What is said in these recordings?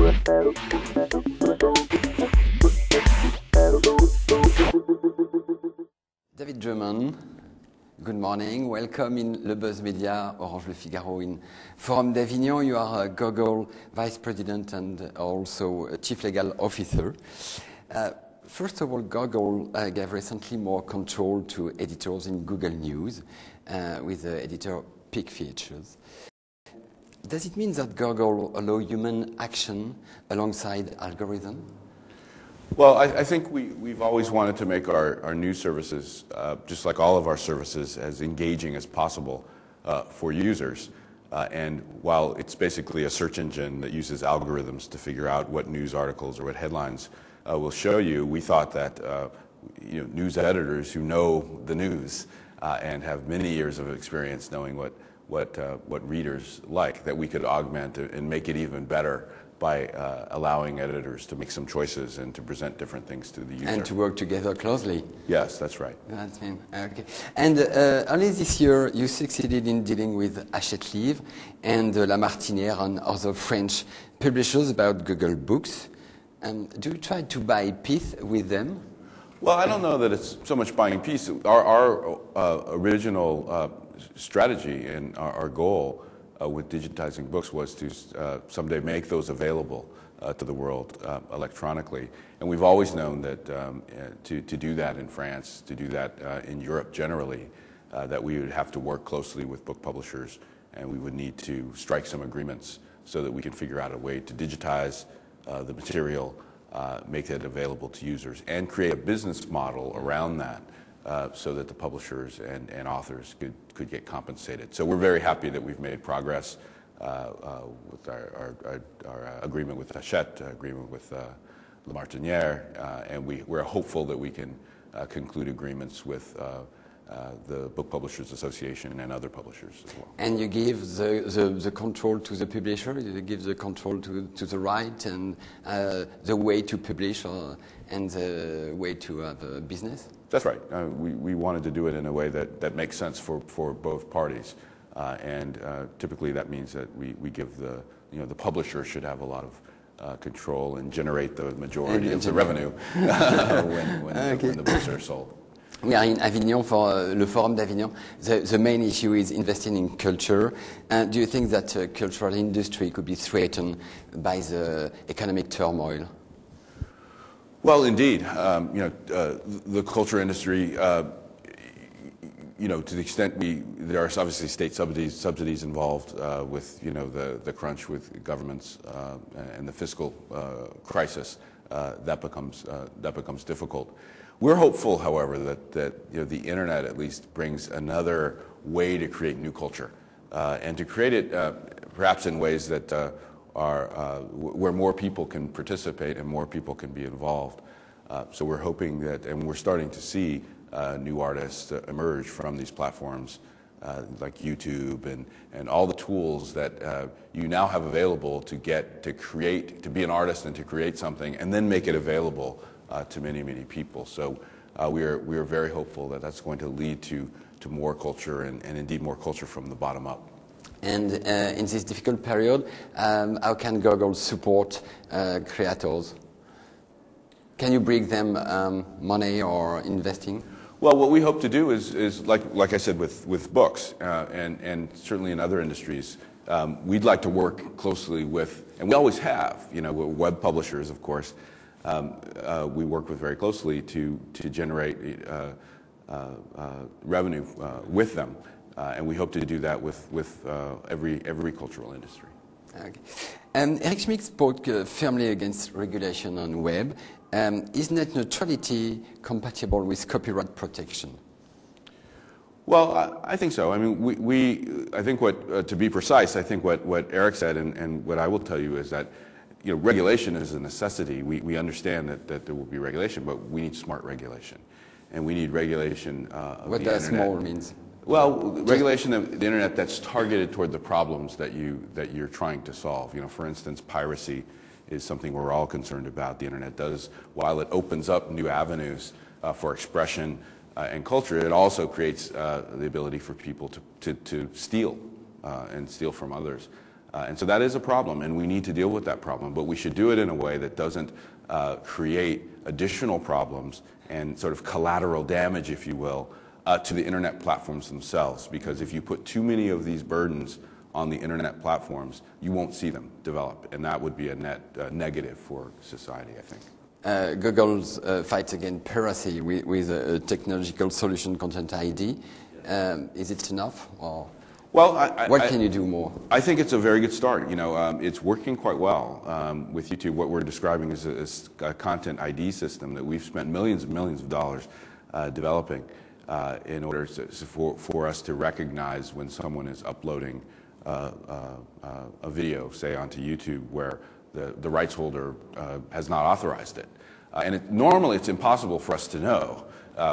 David Drummond, good morning. Welcome in Le Buzz Média, Orange Le Figaro in Forum d'Avignon. You are a Google Vice President and also a Chief Legal Officer. First of all, Google gave recently more control to editors in Google News with the editor pick features. Does it mean that Google allow human action alongside algorithm? Well, I think we've always wanted to make our news services, just like all of our services, as engaging as possible for users. And while it's basically a search engine that uses algorithms to figure out what news articles or what headlines will show you, we thought that news editors who know the news and have many years of experience knowing what readers like, that we could augment and make it even better by allowing editors to make some choices and to present different things to the user. And to work together closely. Yes, that's right. That's me. Okay. And early this year, you succeeded in dealing with Hachette Livre and La Martinière and other French publishers about Google Books. Do you try to buy peace with them? Well, I don't know that it's so much buying peace. Our original strategy and our goal with digitizing books was to someday make those available to the world electronically. And we've always known that to do that in France, to do that in Europe generally, that we would have to work closely with book publishers, and we would need to strike some agreements so that we can figure out a way to digitize the material, make it available to users, and create a business model around that so that the publishers and authors could get compensated. So we're very happy that we've made progress with our agreement with Hachette, agreement with La Martinière, and we're hopeful that we can conclude agreements with the Book Publishers Association and other publishers as well. And you give the control to the publisher, you give the control to the right and the way to publish and the way to have a business? That's right. We wanted to do it in a way that makes sense for both parties. And typically that means that we give the publisher should have a lot of control and generate the majority of the revenue when the books are sold. We are in Avignon for Le Forum d'Avignon. The main issue is investing in culture. Do you think that the cultural industry could be threatened by the economic turmoil? Well, indeed. The culture industry, to the extent there are obviously state subsidies involved with, the crunch with governments and the fiscal crisis, that becomes difficult. We're hopeful, however, that the internet at least brings another way to create new culture, and to create it perhaps in ways that are where more people can participate and more people can be involved. So we're hoping that, and we're starting to see new artists emerge from these platforms like YouTube and all the tools that you now have available to be an artist and to create something and then make it available to many, many people. So we are very hopeful that that's going to lead to more culture and indeed more culture from the bottom up. And in this difficult period, how can Google support creators? Can you bring them money or investing? Well, what we hope to do is like I said with books and certainly in other industries, we'd like to work closely with, and we always have, web publishers, of course. We work with very closely to generate revenue with them, and we hope to do that with every cultural industry. Okay. Eric Schmidt spoke firmly against regulation on web. Is net neutrality compatible with copyright protection? Well, I think so. I mean, I think to be precise, I think what Eric said and what I will tell you is that regulation is a necessity. We understand that there will be regulation, but we need smart regulation, and we need regulation of what the does internet. small means? Well, regulation of the internet that's targeted toward the problems that you're trying to solve. For instance, piracy is something we're all concerned about. The internet does, while it opens up new avenues for expression and culture, it also creates the ability for people to steal and steal from others. And so that is a problem, and we need to deal with that problem. But we should do it in a way that doesn't create additional problems and sort of collateral damage, if you will, to the internet platforms themselves. Because if you put too many of these burdens on the internet platforms, you won't see them develop, and that would be a net negative for society, I think. Google's fight against piracy with a technological solution, Content ID. Is it enough, or well, what can you do more? I think it's a very good start. You know, it's working quite well with YouTube. What we're describing is a content ID system that we've spent millions and millions of dollars developing in order for us to recognize when someone is uploading a video, say, onto YouTube, where the rights holder has not authorized it. And normally it's impossible for us to know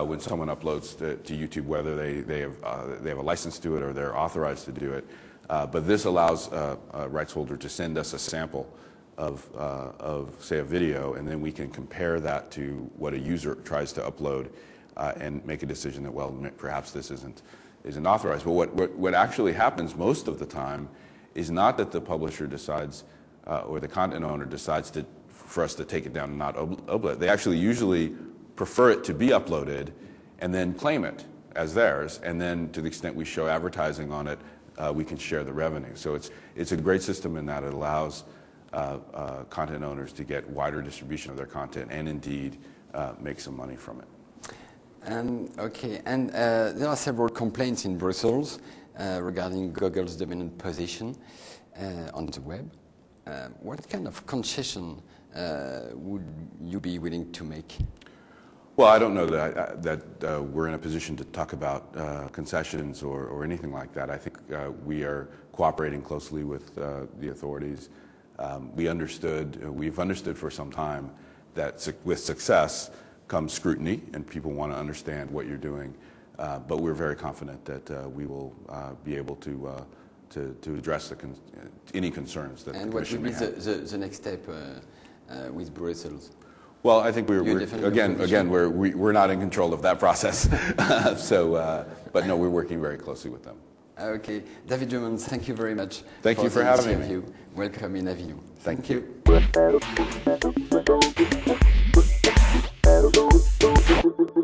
when someone uploads to YouTube whether they have a license to it or they're authorized to do it. But this allows a rights holder to send us a sample of say, a video, and then we can compare that to what a user tries to upload and make a decision that, well, perhaps this isn't authorized. But what actually happens most of the time is not that the publisher decides or the content owner decides for us to take it down and not upload it. They actually usually prefer it to be uploaded and then claim it as theirs, and then to the extent we show advertising on it, we can share the revenue. So it's a great system in that it allows content owners to get wider distribution of their content and indeed make some money from it. Okay, and there are several complaints in Brussels regarding Google's dominant position on the web. What kind of concession would you be willing to make? Well, I don't know that we're in a position to talk about concessions or anything like that. I think we are cooperating closely with the authorities. We've understood for some time that with success comes scrutiny, and people want to understand what you're doing. But we're very confident that we will be able to address any concerns that the Commission may have. And what would be the next step with Brussels? Well, I think we're not in control of that process. But no, we're working very closely with them. Okay, David Drummond, thank you very much. Thank you for having me. Welcome in Avignon. Thank you. Thank you.